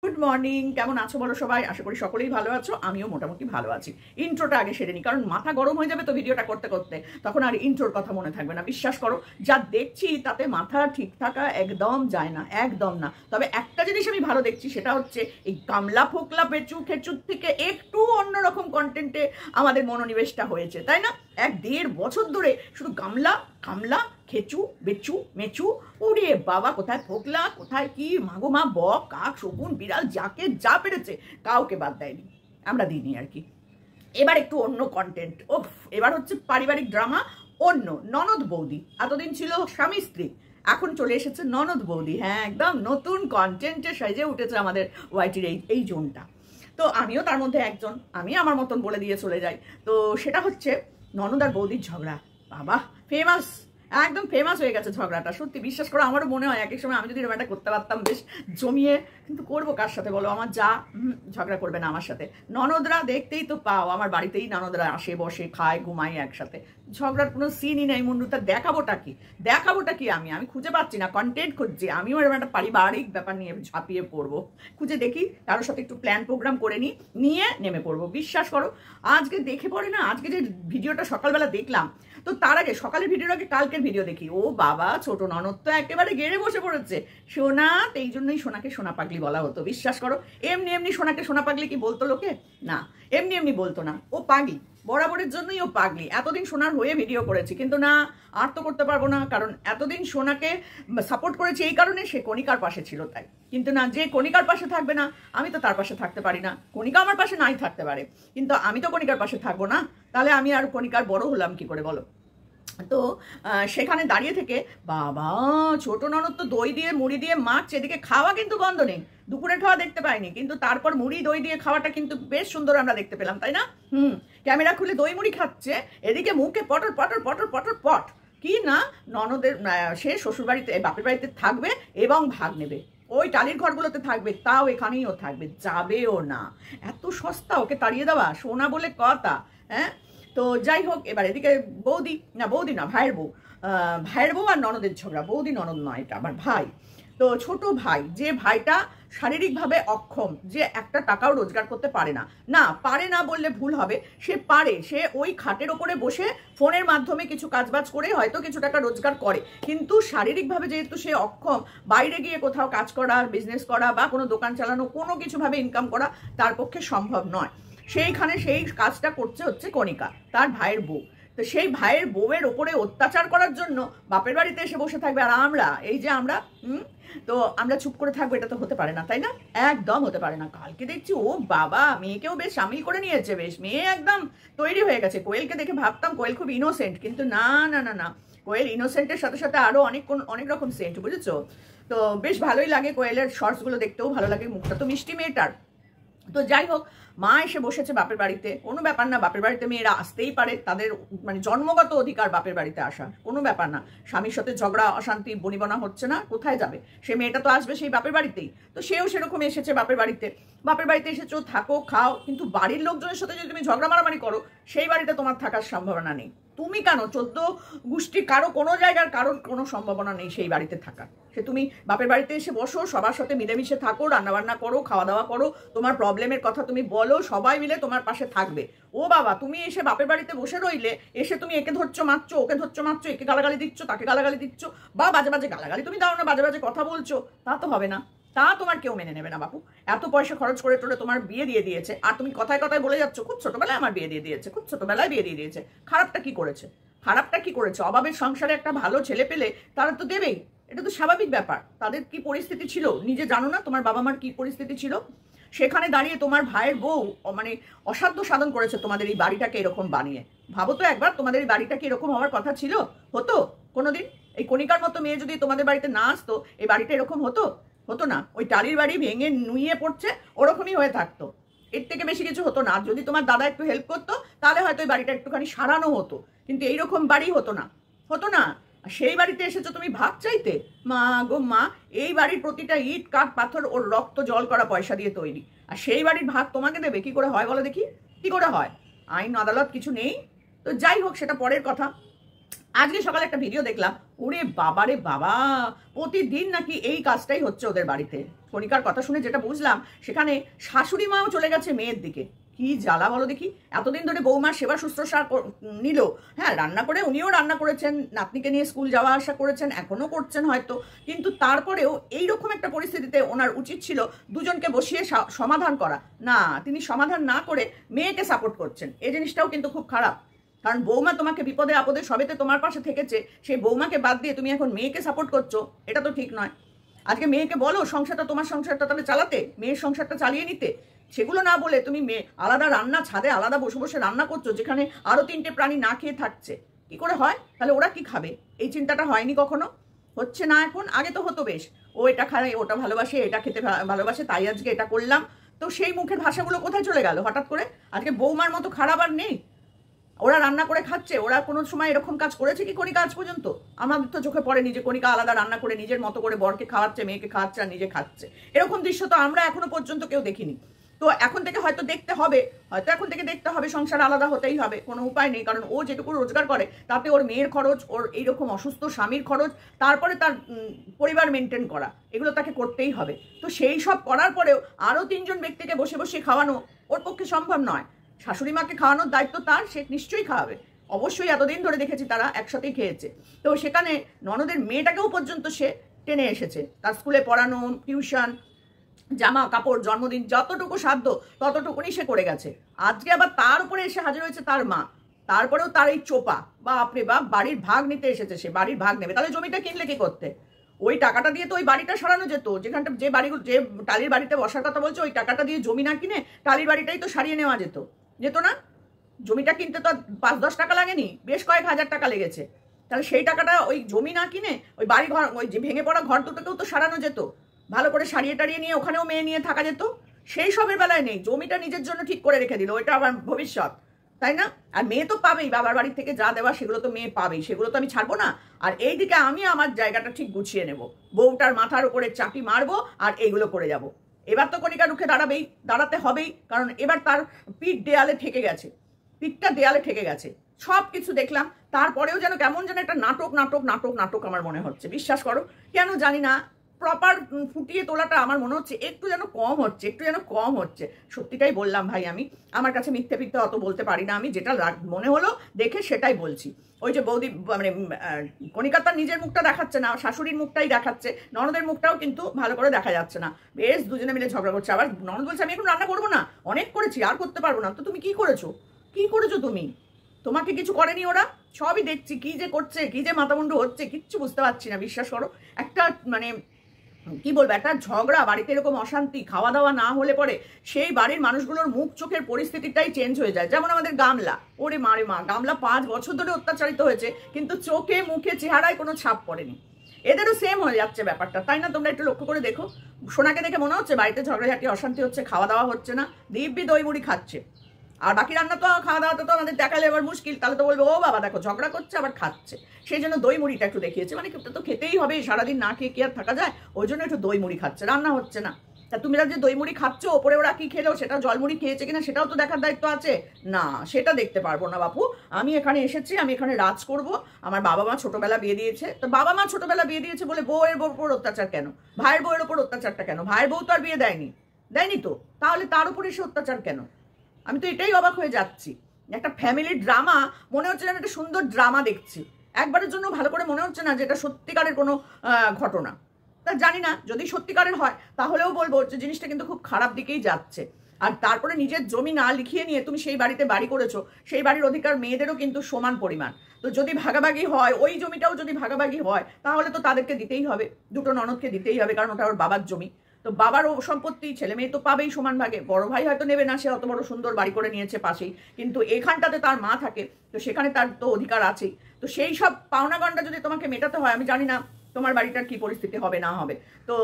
Good morning, কেমন আছো বলো সবাই? আশা করি সকলেই ভালো আছো, আমিও মোটামুটি ভালো আছি। ইন্ট্রোটা আগে সেরে নি, কারণ মাথা গরম হয়ে যাবে তো ভিডিওটা করতে করতে, তখন আর ইন্ট্রোর কথা মনে থাকবে না। বিশ্বাস করো, যা দেখছি তাতে মাথা ঠিক থাকা একদম যায় না, একদম না। তবে একটা জিনিস আমি ভালো দেখছি, সেটা হচ্ছে এই গামলা ফোকলা পেঁচু খেচুর থেকে একটু অন্যরকম কন্টেন্টে আমাদের মনোনিবেশটা হয়েছে, তাই না? 1-1.5 বছর ধরে শুধু গামলা গামলা খেচু বেচু মেচু, ওরে বাবা, কোথায় ফোকলা, কোথায় কি, মাগো মা, বক কাক শকুন বিড়াল, যাকে যা পেরেছে কাউকে বাদ দেয়নি, আমরা দিইনি আর কি। এবার একটু অন্য কন্টেন্ট। এবার হচ্ছে পারিবারিক ড্রামা, অন্য ননদ বৌদি। এতদিন ছিল স্বামী স্ত্রী, এখন চলে এসেছে ননদ বৌদি। হ্যাঁ, একদম নতুন কন্টেন্টে সাইজে উঠেছে আমাদের ওয়াইটির এই জোনটা। তো আমিও তার মধ্যে একজন, আমি আমার মতন বলে দিয়ে চলে যাই। তো সেটা হচ্ছে ননদ আর বৌদির ঝগড়া। বাবা, ফেমাস, একদম ফেমাস হয়ে গেছে ঝগড়াটা। সত্যি বিশ্বাস করো, আমারও মনে হয় এক এক সময় আমি যদি এরকম একটা করতে পারতাম বেশ জমিয়ে, কিন্তু করবো কার সাথে বলো? আমার যা ঝগড়া করবে না আমার সাথে। ননদরা দেখতেই তো পাও, আমার বাড়িতেই ননদরা আসে, বসে, খায়, ঘুমায় একসাথে। ঝগড়ার কোনো সিনই নেই। মুন্ডুটা দেখাবোটা কি আমি খুঁজে পাচ্ছি না, কন্টেন্ট খুঁজছি। আমিও এরকম একটা পারিবারিক ব্যাপার নিয়ে ঝাঁপিয়ে পড়বো, খুঁজে দেখি কারোর সাথে একটু প্ল্যান প্রোগ্রাম করে নিয়ে নেমে পড়বো। বিশ্বাস করো, আজকে দেখে পড়ে না, আজকে যে ভিডিওটা সকালবেলা দেখলাম, তো তার আগে সকালের ভিডিওর আগে কালকের ভিডিও দেখি। ও বাবা, ছোট ননদ তো একেবারে গেড়ে বসে পড়েছে। সোনা, এই জন্যই সোনাকে সোনা পাগলি বলা হতো। বিশ্বাস করো, এমনি এমনি সোনাকে সোনা পাগলি কি বলতো লোকে? না, এমনি এমনি বলতো না। ও পাগলি, বরাবরের জন্যই ও পাগলি। এতদিন সোনার হয়ে ভিডিও করেছি, কিন্তু না, আর তো করতে পারবো না, কারণ এতদিন সোনাকে সাপোর্ট করেছি এই কারণে সে কণিকার পাশে ছিল তাই। কিন্তু না, যে কণিকার পাশে থাকবে না, আমি তো তার পাশে থাকতে পারি না। কণিকা আমার পাশে নাই থাকতে পারে, কিন্তু আমি তো কণিকার পাশে থাকবো না। তাহলে আমি আর কণিকার বড় হলাম কি করে বলো? তো সেখানে দাঁড়িয়ে থেকে বাবা, ছোট ননদ তো দই দিয়ে মুড়ি দিয়ে মাছ, এদিকে খাওয়া কিন্তু বন্ধ নেই। দুপুরের খাওয়া দেখতে পাইনি, কিন্তু তারপর মুড়ি দই দিয়ে খাওয়াটা কিন্তু বেশ সুন্দর আমরা দেখতে পেলাম, তাই না? ক্যামেরা খুলে দই মুড়ি খাচ্ছে, এদিকে মুখে পটর পটর পটর পটর পট। কি না, ননদের সে শ্বশুরবাড়িতে, বাপের বাড়িতে থাকবে এবং ভাগ নেবে, ওই টালির ঘরগুলোতে থাকবে, তাও এখানেই ও থাকবে, যাবেও না। এত সস্তা ওকে তাড়িয়ে দেওয়া, সোনা বলে কথা। হ্যাঁ, তো যাই হোক, এবার এদিকে বৌদি না, ভাইয়ের বউ আর ননদের ঝগড়া। বৌদি ননদ নয়, এটা আমার ভাই। তো ছোট ভাই, যে ভাইটা শারীরিকভাবে অক্ষম, যে একটা টাকাও রোজগার করতে পারে না, পারে না বললে ভুল হবে, সে পারে। সে ওই খাটের ওপরে বসে ফোনের মাধ্যমে কিছু কাজবাজ করে হয়তো কিছু টাকা রোজগার করে, কিন্তু শারীরিকভাবে যেহেতু সে অক্ষম, বাইরে গিয়ে কোথাও কাজ করা, বিজনেস করা বা কোনো দোকান চালানো, কোনো কিছুভাবে ইনকাম করা তার পক্ষে সম্ভব নয়। সেইখানে সেই কাজটা করছে হচ্ছে কণিকা, তার ভাইয়ের বউ। তো সেই ভাইয়ের বউয়ের ওপরে অত্যাচার করার জন্য বাপের বাড়িতে এসে বসে থাকবে, আর আমরা তো আমরা চুপ করে থাকবো? এটা তো হতে পারে না, তাই না? একদম হতে পারে না। কালকে দেখছি ও বাবা, মেয়েকেও বেশ সামিল করে নিয়েছে, বেশ মেয়ে একদম তৈরি হয়ে গেছে। কোয়েলকে দেখে ভাবতাম কোয়েল খুব ইনোসেন্ট, কিন্তু না না না না, কোয়েল ইনোসেন্টের সাথে সাথে আরো অনেক রকম সেন্ট, বুঝেছো? তো বেশ ভালোই লাগে, কোয়েলের শর্টস গুলো দেখতেও ভালো লাগে, মুখটা তো মিষ্টি মেয়েটার। তো যাই হোক, মা এসে বসেছে বাপের বাড়িতে, কোনো ব্যাপার না, বাপের বাড়িতে মেয়েরা আসতেই পারে, তাদের মানে জন্মগত অধিকার বাপের বাড়িতে আসা, কোনো ব্যাপার না। স্বামীর সাথে ঝগড়া অশান্তি বনিবনা হচ্ছে না, কোথায় যাবে? সে মেয়েটা তো আসবে সেই বাপের বাড়িতেই। তো সেও সেরকম এসেছে বাপের বাড়িতে এসেছো, থাকো, খাও, কিন্তু বাড়ির লোকজনের সাথে যদি তুমি ঝগড়া মারামারি করো, সেই বাড়িতে তোমার থাকার সম্ভাবনা নেই। তুমি কেন, 14 গোষ্ঠী কারো কোনো জায়গার কারোর কোনো সম্ভাবনা নেই সেই বাড়িতে থাকার। সে তুমি বাপের বাড়িতে এসে বসো, সবার সাথে মিলেমিশে থাকো, রান্নাবান্না করো, খাওয়া দাওয়া করো, তোমার প্রবলেমের কথা তুমি বলো, সবাই মিলে তোমার পাশে থাকবে। ও বাবা, তুমি এসে বাপের বাড়িতে বসে রইলে, এসে তুমি একে ধরছো মারছো, ওকে ধরছো মারছো, একে গালাগালি দিচ্ছ, তাকে গালাগালি দিচ্ছ, বা বাজে বাজে গালাগালি তুমি দাও না, বাজে বাজে কথা বলছো, তা তো হবে না। তা তোমার কেউ মেনে নেবে না বাপু। এত পয়সা খরচ করে টোরে তোমার বিয়ে দিয়ে দিয়েছে, আর তুমি কথায় কথায় বলে যাচ্ছ খুব ছোটবেলায় আমার বিয়ে দিয়ে দিয়েছে, খুব ছোটবেলায় বিয়ে দিয়ে দিয়েছে। খারাপটা কি করেছে? অভাবের সংসারে একটা ভালো ছেলে পেলে তারা তো দেবেই, এটা তো স্বাভাবিক ব্যাপার। তাদের কি পরিস্থিতি ছিল নিজে জানো না? তোমার বাবা মার কি পরিস্থিতি ছিল? সেখানে দাঁড়িয়ে তোমার ভাইয়ের বউ মানে অসাধ্য সাধন করেছে তোমাদের এই বাড়িটাকে এরকম বানিয়ে। ভাবো তো একবার, তোমাদের এই বাড়িটা কি এরকম হওয়ার কথা ছিল? হতো কোনোদিন? এই কণিকার মতো মেয়ে যদি তোমাদের বাড়িতে না আসতো, এই বাড়িটা এরকম হতো না। ওই টালির বাড়ি ভেঙে নুইয়ে পড়ছে, ওরকমই হয়ে থাকতো, এর থেকে বেশি কিছু হতো না। যদি তোমার দাদা একটু হেল্প করতো, তাহলে হয়তো এই বাড়িটা একটুখানি সারানো হতো, কিন্তু এইরকম বাড়ি হতো না। সেই বাড়িতে এসেছো তুমি ভাগ চাইতে? মা গো মা, এই বাড়ির প্রতিটা ইট কাঠ পাথর ওর রক্ত জল করা পয়সা দিয়ে তৈরি, আর সেই বাড়ির ভাগ তোমাকে দেবে? কি করে হয় বলো দেখি, কি করে হয়? আইন আদালত কিছু নেই। তো যাই হোক, সেটা পরের কথা। আজকে সকালে একটা ভিডিও দেখলাম, ওরে বাবা রে বাবা, প্রতিদিন নাকি এই কাজটাই হচ্ছে ওদের বাড়িতে। কণিকার কথা শুনে যেটা বুঝলাম, সেখানে শাশুড়ি মাও চলে গেছে মেয়ের দিকে। কি জ্বালা বলো দেখি, এতদিন ধরে বৌমার সেবা শুশ্রূষা নিল, হ্যাঁ রান্না করে, উনিও রান্না করেছেন, নাতনিকে নিয়ে স্কুল যাওয়া আসা করেছেন, এখনো করছেন হয়তো, কিন্তু তারপরেও এইরকম একটা পরিস্থিতিতে ওনার উচিত ছিল দুজনকে বসিয়ে সমাধান করা। না, তিনি সমাধান না করে মেয়েকে সাপোর্ট করছেন। এই জিনিসটাও কিন্তু খুব খারাপ, কারণ বৌমা তোমাকে বিপদে আপদে সবেতে তোমার পাশে থেকেছে, সেই বৌমাকে বাদ দিয়ে তুমি এখন মেয়েকে সাপোর্ট করছো, এটা তো ঠিক নয়। আজকে মেয়েকে বলো সংসারটা, তোমার সংসারটা তাহলে চালাতে, মেয়ের সংসারটা চালিয়ে নিতে। সেগুলো না বলে তুমি মেয়ে আলাদা রান্না, ছাদে আলাদা বসে বসে রান্না করছো, যেখানে আরো 3টে প্রাণী না খেয়ে থাকছে। কি করে হয়? তাহলে ওরা কি খাবে? এই চিন্তাটা হয়নি কখনো, হচ্ছে না এখন। আগে তো হতো বেশ, ও এটা খায়, ওটা ভালোবাসে, এটা খেতে ভালোবাসে, তাই আজকে এটা করলাম। তো সেই মুখের ভাষাগুলো কোথায় চলে গেল হঠাৎ করে? আজকে বৌমার মতো খারাপ আর নেই। ওরা রান্না করে খাচ্ছে, ওরা কোনো সময় এরকম কাজ করেছে কি কণিকা আজ পর্যন্ত? আমাদের তো চোখে পড়েনি যে কণিকা আলাদা রান্না করে নিজের মতো করে বরকে খাওয়াচ্ছে, মেয়েকে খাওয়াচ্ছে আর নিজে খাচ্ছে। এরকম দৃশ্য তো আমরা এখনো পর্যন্ত কেউ দেখিনি। তো এখন থেকে হয়তো দেখতে হবে, এখন থেকে দেখতে হবে, সংসার আলাদা হতেই হবে, কোনো উপায় নেই। কারণ ও যেটুকু রোজগার করে তাতে ওর মেয়ের খরচ, ওর এইরকম অসুস্থ স্বামীর খরচ, তারপরে তার পরিবার মেনটেন করা, এগুলো তাকে করতেই হবে। তো সেই সব করার পরেও আরও 3জন ব্যক্তিকে বসে বসে খাওয়ানো ওর পক্ষে সম্ভব নয়। শাশুড়ি মাকে খাওয়ানোর দায়িত্ব তার, সে নিশ্চয়ই খাওয়াবে, অবশ্যই। এতদিন ধরে দেখেছি তারা একসাথেই খেয়েছে। তো সেখানে ননদের মেয়েটাকেও পর্যন্ত সে টেনে এসেছে, তার স্কুলে পড়ানো, টিউশন, জামা কাপড়, জন্মদিন, যতটুকু সাধ্য ততটুকুনি সে করে গেছে। আজকে আবার তার উপরে এসে হাজির হয়েছে তার মা, তারপরেও তার এই চোপা, বাপরে বাপ, বাড়ির ভাগ নিতে এসেছে, সে বাড়ির ভাগ নেবে। তাহলে জমিটা কিনলে কি করতে? ওই টাকাটা দিয়ে তো ওই বাড়িটা সারানো যেত, যেখানটা যে বাড়িগুলো, যে টালির বাড়িতে বসার কথা বলছে, ওই টাকাটা দিয়ে জমি না কিনে টালির বাড়িটাই তো সারিয়ে নেওয়া যেত, যেত না? জমিটা কিনতে তো 5-10 টাকা লাগেনি, বেশ কয়েক হাজার টাকা লেগেছে। তাহলে সেই টাকাটা ওই জমি না কিনে ওই বাড়ি ঘর, ওই যে ভেঙে পড়া ঘর দুটোকেও তো সারানো যেত, ভালো করে সারিয়ে টারিয়ে নিয়ে ওখানেও মেয়ে নিয়ে থাকা যেত। সেই সবের বেলায় নেই, জমিটা নিজের জন্য ঠিক করে রেখে দিল, ওইটা আবার ভবিষ্যৎ, তাই না? আর মেয়ে তো পাবেই, বাবার বাড়ি থেকে যা দেওয়া সেগুলো তো মেয়ে পাবেই, সেগুলো তো আমি ছাড়বো না। আর এইদিকে আমি আমার জায়গাটা ঠিক গুছিয়ে নেব, বউটার মাথার উপরে চাপি মারবো আর এইগুলো করে যাব। এবার তো কণিকা রুখে দাঁড়াতে হবেই, কারণ এবার তার পিঠ দেয়ালে ঠেকে গেছে, পিঠটা দেয়ালে ঠেকে গেছে। সব কিছু দেখলাম, তারপরেও যেন কেমন যেন একটা নাটক নাটক নাটক নাটক আমার মনে হচ্ছে। বিশ্বাস করো, কেন জানি না, প্রপার ফুটিয়ে তোলাটা আমার মনে হচ্ছে একটু যেন কম হচ্ছে, একটু যেন কম হচ্ছে। সত্যিটাই বললাম ভাই, আমি আমার কাছে মিথ্যে ফিথ্যে অত বলতে পারি না, আমি যেটা মনে হলো দেখে সেটাই বলছি। ওই যে বৌদি, মানে কণিকা তার নিজের মুখটা দেখাচ্ছে না, শাশুড়ির মুখটাই দেখাচ্ছে, ননদের মুখটাও কিন্তু ভালো করে দেখা যাচ্ছে না। বেশ দুজনে মিলে ঝগড়া করছে। আবার ননদ বলছে আমি এখন রান্না করবো না, অনেক করেছি, আর করতে পারবো না। তো তুমি কি করেছো? কি করেছো তুমি? তোমাকে কিছু করেনি ওরা? সবই দেখছি, কি যে করছে, কি যে মাথামুন্ডু হচ্ছে, কিচ্ছু বুঝতে পারছি না। বিশ্বাস করো, একটা মানে কি বলবো, একটা ঝগড়া বাড়িতে, এরকম অশান্তি, খাওয়া দাওয়া না হলে পরে সেই বাড়ির মানুষগুলোর মুখ চোখের পরিস্থিতিটাই চেঞ্জ হয়ে যায়। যেমন আমাদের গামলা, ওরে মারে মা, গামলা 5 বছর ধরে অত্যাচারিত হয়েছে, কিন্তু চোখে মুখে চেহারায় কোনো ছাপ পড়েনি। এদেরও সেম হয়ে যাচ্ছে ব্যাপারটা, তাই না? তোমরা একটু লক্ষ্য করে দেখো, সোনাকে দেখে মনে হচ্ছে বাড়িতে ঝগড়াঝাটি অশান্তি হচ্ছে, খাওয়া দাওয়া হচ্ছে না, দিব্যি দই মুড়ি খাচ্ছে। আর বাকি রান্না তো, খাওয়া দাওয়াটা তো আমাদের দেখালে এবার মুশকিল, তাহলে তো বলবো ও বাবা দেখো ঝগড়া করছে আবার খাচ্ছে। সেই জন্য দই মুড়িটা একটু দেখিয়েছে, মানে তো খেতেই হবে, সারাদিন না খেয়ে কি আর থাকা যায়, ওই জন্য একটু দই মুড়ি খাচ্ছে, রান্না হচ্ছে না। তা তুমি যে দই মুড়ি খাচ্ছ, ওপরে ওরা কি খেলো, সেটা জলমুড়ি খেয়েছে কিনা সেটাও তো দেখার দায়িত্ব আছে না? সেটা দেখতে পারবো না বাপু। আমি এখানে এসেছি, আমি এখানে রাজ করব। আমার বাবা মা ছোটবেলা বিয়ে দিয়েছে, তো বাবা মা ছোটবেলা বিয়ে দিয়েছে বলে বউয়ের ওপর অত্যাচার কেন? ভাইয়ের বউয়ের ওপর অত্যাচারটা কেন? ভাইয়ের বউ তো আর বিয়ে দেয়নি, দেয়নি তো, তাহলে তার উপর এসে অত্যাচার কেন? আমি তো এটাই অবাক হয়ে যাচ্ছি। একটা ফ্যামিলি ড্রামা মনে হচ্ছে যেন একটা সুন্দর ড্রামা দেখছি, একবারের জন্য ভালো করে মনে হচ্ছে না যে এটা সত্যিকারের কোনো ঘটনা। তা জানি না, যদি সত্যিকারের হয় তাহলেও বলবো যে জিনিসটা কিন্তু খুব খারাপ দিকেই যাচ্ছে। আর তারপরে নিজের জমি না লিখিয়ে নিয়ে তুমি সেই বাড়িতে বাড়ি করেছো, সেই বাড়ির অধিকার মেয়েদেরও কিন্তু সমান পরিমাণ। তো যদি ভাগাভাগি হয়, ওই জমিটাও যদি ভাগাভাগি হয়, তাহলে তো তাদেরকে দিতেই হবে, দুটো ননদকে দিতেই হবে, কারণ ওটা ওর বাবার জমি। তো বাবারও সম্পত্তি, ছেলে মেয়ে তো পাবেই সমান ভাগে। বড় ভাই হয়তো নেবে না, সে অত বড় সুন্দর বাড়ি করে নিয়েছে পাশেই, কিন্তু এখানটাতে তার মা থাকে, তো সেখানে তার তো অধিকার আছেই। তো সেই সব পাওনাগণ্ডা যদি তোমাকে মেটাতে হয়, আমি জানি না তোমার বাড়িটার কি পরিস্থিতি হবে না হবে। তো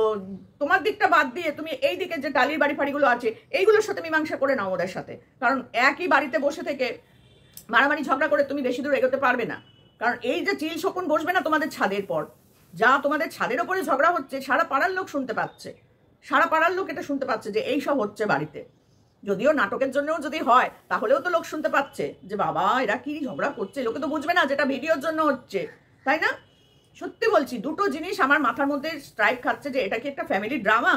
তোমার দিকটা বাদ দিয়ে তুমি এই দিকে যে টালির বাড়ি ফাড়িগুলো আছে, এইগুলোর সাথে মীমাংসা করে নাও ওদের সাথে। কারণ একই বাড়িতে বসে থেকে মারামারি ঝগড়া করে তুমি বেশি দূর এগোতে পারবে না। কারণ এই যে চিল শকুন বসবে না তোমাদের ছাদের পর, যা তোমাদের ছাদের ওপরে ঝগড়া হচ্ছে, সারা পাড়ার লোক শুনতে পাচ্ছে, সারা পাড়ার লোক এটা শুনতে পাচ্ছে যে এই সব হচ্ছে বাড়িতে। যদিও নাটকের জন্যও যদি হয় তাহলেও তো লোক শুনতে পাচ্ছে যে বাবা এরা কি ঝগড়া করছে, লোকে তো বুঝবে না যেটা ভিডিওর জন্য হচ্ছে, তাই না? সত্যি বলছি, দুটো জিনিস আমার মাথার মধ্যে স্ট্রাইক খাচ্ছে যে এটা কি একটা ফ্যামিলি ড্রামা,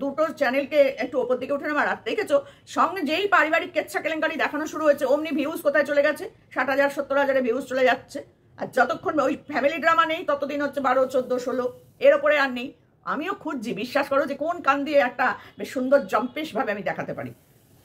দুটো চ্যানেলকে একটু ওপর দিকে উঠে নেওয়ার। আর দেখেছো সঙ্গে যেই পারিবারিক কেচ্ছা কেলেঙ্কারি দেখানো শুরু হয়েছে অমনি ভিউজ কোথায় চলে গেছে, 60,000 70,000 ভিউজ চলে যাচ্ছে। আর যতক্ষণ ওই ফ্যামিলি ড্রামা নেই ততদিন হচ্ছে 12 14 16, এর ওপরে আর নেই। আমিও খুঁজছি, বিশ্বাস করো, যে কোন কান দিয়ে একটা বেশ সুন্দর জম্পেশ ভাবে আমি দেখাতে পারি।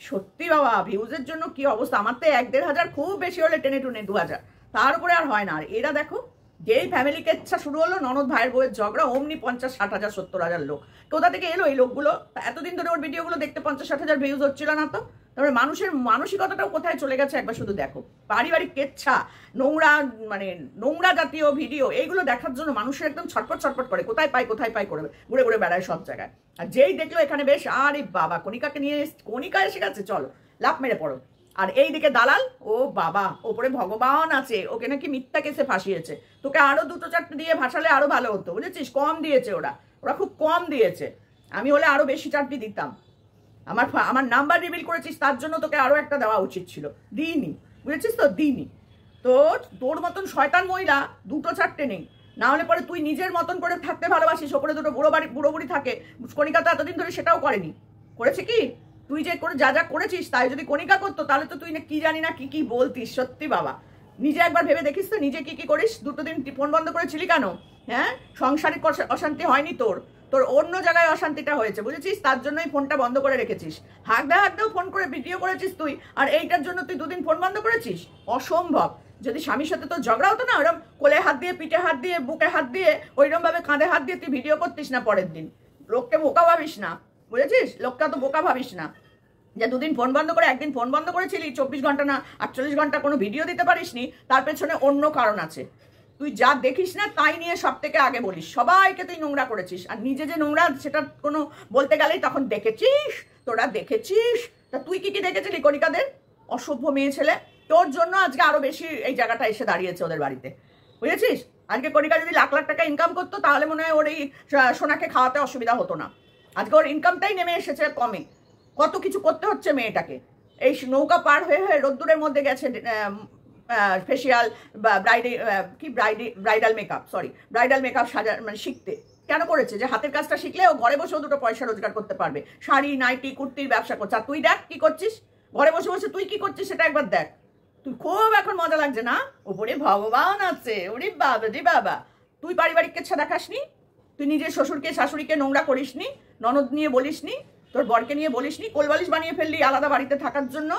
সত্যি বাবা ভিউজের জন্য কি অবস্থা, আমার তো 1-1.5 হাজার, খুব বেশি হলে টেনে টুনে 2,000, তার উপরে আর হয় না। আর এরা দেখো যেই ফ্যামিলি কেচ্ছা শুরু হলো, ননদ ভাইয়ের বউয়ের ঝগড়া, অমনি 50-60,000 70,000 লোক। কোথা থেকে এলো এই লোকগুলো? এতদিন ধরে ওর ভিডিওগুলো দেখতে 50-60,000 ভিউজ হচ্ছিল না তো? তারপরে মানুষের মানসিকতাটাও কোথায় চলে গেছে একবার শুধু দেখো। পারিবারিক কেচ্ছা, নোংরা, মানে নোংরা জাতীয় ভিডিও, এইগুলো দেখার জন্য মানুষের একদম ছটপট ছটপট করে, কোথায় পাই করবে, ঘুরে ঘুরে বেড়ায় সব জায়গায়। আর যেই দেখলো এখানে বেশ, আরে বাবা কণিকাকে নিয়ে, কণিকা এসে গেছে, চলো লাফ মেরে পড়ো। আর এইদিকে দালাল, ও বাবা ওপরে ভগবান আছে, ওকে নাকি মিথ্যা কেসে ফাঁসিয়েছে। তোকে আরো 2-4টে দিয়ে ভাসালে আরো ভালো হতো, বুঝেছিস? কম দিয়েছে ওরা খুব কম দিয়েছে। আমি হলে আরো বেশি চারটি দিতাম। আমার নাম্বার রিভিল করেছিস, তার জন্য তোকে আরো একটা দেওয়া উচিত ছিল, দিইনি, বুঝেছিস তো? দিইনি। তোর মতন শয়তান মহিলা 2-4টে নেই, না হলে পরে তুই নিজের মতন করে থাকতে ভালোবাসিস, ওপরে দুটো বুড়ো বুড়ি থাকে। কণিকা তো এতদিন ধরে সেটাও করেনি, করেছে কি? তুই যে করে যা করেছিস তাই যদি কণিকা করতো তাহলে তো তুই না কি জানি না কি বলতিস। সত্যি বাবা, নিজে একবার ভেবে দেখিস তো, নিজে কি করিস। 2 দিন ফোন বন্ধ করেছিলি কেন? হ্যাঁ, সাংসারিক অশান্তি হয়নি তোর অন্য জায়গায় অশান্তিটা হয়েছে, বুঝেছিস? তার জন্যই ফোনটা বন্ধ করে রেখেছিস। হাঁকতেও ফোন করে ভিডিও করেছিস তুই, আর এইটার জন্য তুই 2 দিন ফোন বন্ধ করেছিস? অসম্ভব। যদি স্বামীর সাথে তোর ঝগড়া হতো না, ওরকম কোলে হাত দিয়ে, পিঠে হাত দিয়ে, বুকে হাত দিয়ে, ওইরকম ভাবে কাঁধে হাত দিয়ে তুই ভিডিও করতিস না পরের দিন। লোককে বোকা ভাবিস না, বুঝেছিস? লোকটা তো বোকা ভাবিস না যে 2 দিন ফোন বন্ধ করে, একদিন ফোন বন্ধ করেছিলি, 24 ঘন্টা না 48 ঘন্টা কোনো ভিডিও দিতে পারিসনি, তার পেছনে অন্য কারণ আছে। তুই যা দেখিস না তাই নিয়ে সব থেকে আগে বলিস, সবাইকে তুই নোংরা করেছিস। আর নিজে যে নোংরা সেটা কোনো বলতে গেলেই তখন দেখেছিস, তোরা দেখেছিস। তা তুই কি দেখেছিলি কণিকাদের? অসভ্য মেয়ে ছেলে, তোর জন্য আজকে আরো বেশি এই জায়গাটা এসে দাঁড়িয়েছে ওদের বাড়িতে, বুঝেছিস? আজকে কণিকা যদি লাখ লাখ টাকা ইনকাম করতো তাহলে মনে হয় ওর এই সোনাকে খাওয়াতে অসুবিধা হতো না। আজকে ওর ইনকামটাই নেমে এসেছে কমে, কত কিছু করতে হচ্ছে মেয়েটাকে। এই নৌকা পার হয়ে রোদ্দুরের মধ্যে গেছে ফেসিয়াল বা ব্রাইডাল মেকআপ মানে শিখতে। কেন করেছে? যে হাতের কাজটা শিখলে ও ঘরে বসেও 2 পয়সা রোজগার করতে পারবে। শাড়ি, নাইটি, কুর্তির ব্যবসা করছে। আর তুই দেখ কি করছিস, ঘরে বসে বসে তুই কি করছিস সেটা একবার দেখ। তুই খুব এখন মজা লাগছে না? ওপরে ভগবান আছে, ওরে বাবা রে বাবা। তুই পারিবারিক কেচ্ছা দেখাসনি, তুই নিজের শ্বশুরকে শাশুড়িকে নোংরা করিসনি, ননদ নিয়ে বলিসনি, তোর বরকে নিয়ে বলিসনি, কোলবালিশ বানিয়ে ফেললি আলাদা বাড়িতে থাকার জন্য।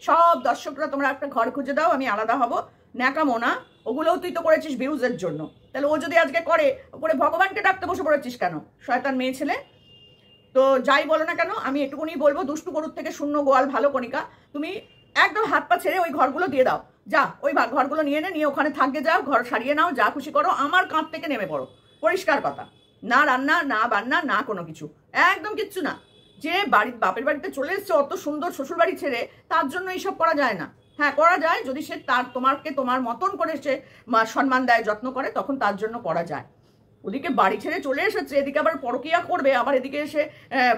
সব দর্শকরা তোমরা একটা ঘর খুঁজে দাও, আমি আলাদা হব, ন্যাকামো না। ওগুলোও তুই তো করেছিস ভিউজের জন্য। তাহলে ও যদি আজকে করে, ওপরে ভগবানকে ডাকতে বসে পড়েছিস কেন, শয়তান মেয়ে ছেলে? তো যাই বলো না কেন, আমি এটুকুনি বলবো, দুষ্টু গরুর থেকে শূন্য গোয়াল ভালো। কণিকা, তুমি একদম হাত পা ছেড়ে ওই ঘরগুলো দিয়ে দাও, যা ওই ঘরগুলো নিয়ে ওখানে থাকতে যাও, ঘর সারিয়ে নাও, যা খুশি করো, আমার কাঁধ থেকে নেমে পড়ো। পরিষ্কার কথা, না রান্না, না বান্না, না কোনো কিছু, একদম কিচ্ছু না। যে বাপের বাড়িতে চলে এসছে অত সুন্দর শ্বশুর বাড়ি ছেড়ে, তার জন্য এইসব করা যায় না। হ্যাঁ, করা যায় যদি সে তোমার মতন করে সে সম্মান দেয়, যত্ন করে, তখন তার জন্য করা যায়। ওদিকে বাড়ি ছেড়ে চলে এসেছে, এদিকে আবার পরকিয়া করবে, আবার এদিকে এসে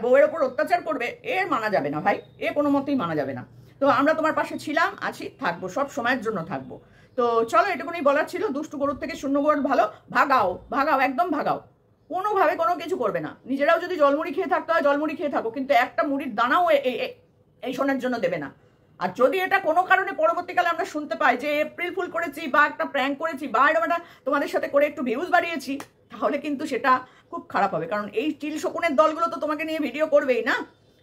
বউয়ের ওপর অত্যাচার করবে, মানা যাবে না ভাই, কোনো মতেই মানা যাবে না। তো আমরা তোমার পাশে ছিলাম, আছি, থাকবো, সব সময়ের জন্য থাকবো। তো চলো, এটুকুনি বলার ছিল। দুষ্টু গরুর থেকে শূন্য গরু ভালো। ভাগাও, একদম ভাগাও। কোনোভাবে কোনো কিছু করবে না। নিজেরাও যদি জলমুড়ি খেয়ে থাকতে হয় জলমুড়ি খেয়ে থাকো, কিন্তু একটা মুড়ির দানাও এই সোনার জন্য দেবে না। আর যদি এটা কোনো কারণে পরবর্তীকালে আমরা শুনতে পাই যে এপ্রিল ফুল করেছি, বা একটা প্র্যাঙ্ক করেছি, বা এরকম একটা তোমাদের সাথে করে একটু ভিউজ বাড়িয়েছি, তাহলে কিন্তু সেটা খুব খারাপ হবে। কারণ এই চিল শকুনের দলগুলো তো তোমাকে নিয়ে ভিডিও করবেই না।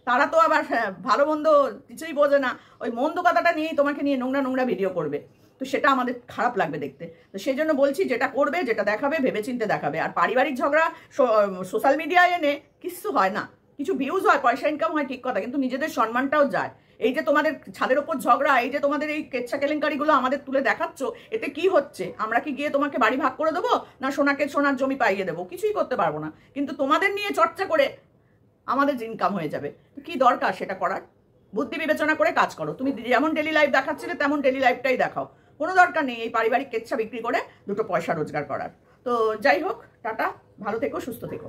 তারা তো আবার ভালো মন্দ কিছুই বোঝে না, ওই মন্দ কথাটা নিয়েই তোমাকে নিয়ে নোংরা ভিডিও করবে। তো সেটা আমাদের খারাপ লাগবে দেখতে। তো সেই জন্য বলছি, যেটা করবে, যেটা দেখাবে, ভেবেচিন্তে দেখাবে। আর পারিবারিক ঝগড়া সোশ্যাল মিডিয়ায় এনে কিছু হয় না। কিছু ভিউজ হয়, পয়সা ইনকাম হয়, ঠিক কথা, কিন্তু নিজেদের সম্মানটাও যায়। এই যে তোমাদের ছাদের ওপর ঝগড়া, এই যে তোমাদের এই কেচ্ছা কেলেঙ্কারিগুলো আমাদের তুলে দেখাচ্ছ, এতে কি হচ্ছে? আমরা কি গিয়ে তোমাকে বাড়ি ভাগ করে দেবো, না সোনার জমি পাইয়ে দেবো? কিছুই করতে পারবো না। কিন্তু তোমাদের নিয়ে চর্চা করে আমাদের ইনকাম হয়ে যাবে। কি দরকার সেটা করার? বুদ্ধি বিবেচনা করে কাজ করো। তুমি যেমন ডেলি লাইফ দেখাচ্ছিলে তেমন ডেলি লাইফটাই দেখাও। কোনো দরকার নেই এই পারিবারিক কেচ্ছা বিক্রি করে 2 পয়সা রোজগার করার। তো যাই হোক, টাটা, ভালো থেকো, সুস্থ থেকো।